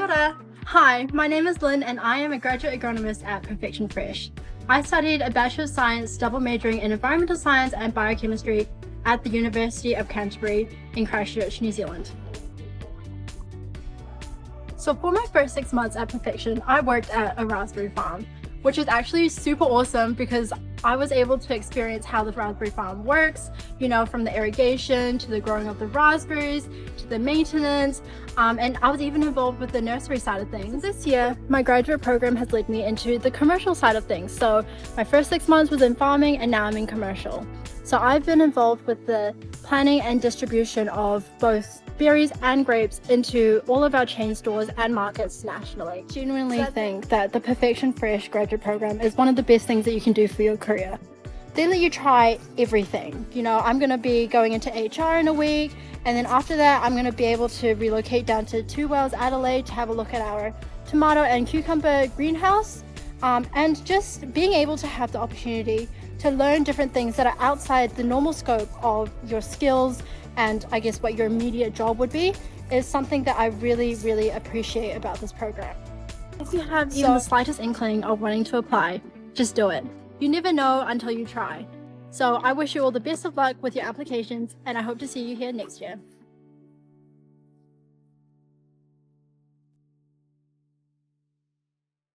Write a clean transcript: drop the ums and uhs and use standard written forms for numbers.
Kia ora. Hi, my name is Lynn and I am a graduate agronomist at Perfection Fresh. I studied a Bachelor of Science double majoring in Environmental Science and Biochemistry at the University of Canterbury in Christchurch, New Zealand. So for my first 6 months at Perfection, I worked at a raspberry farm, which is actually super awesome because I was able to experience how the raspberry farm works, you know, from the irrigation to the growing of the raspberries to the maintenance, and I was even involved with the nursery side of things. This year, my graduate program has led me into the commercial side of things. So my first 6 months was in farming and now I'm in commercial. So I've been involved with the planning and distribution of both berries and grapes into all of our chain stores and markets nationally. I genuinely think that the Perfection Fresh graduate program is one of the best things that you can do for your career. They let you try everything. You know, I'm going to be going into HR in a week, and then after that I'm going to be able to relocate down to Two Wells, Adelaide to have a look at our tomato and cucumber greenhouse, and just being able to have the opportunity to learn different things that are outside the normal scope of your skills and I guess what your immediate job would be is something that I really appreciate about this program. If you have even the slightest inkling of wanting to apply, just do it. You never know until you try. So I wish you all the best of luck with your applications and I hope to see you here next year.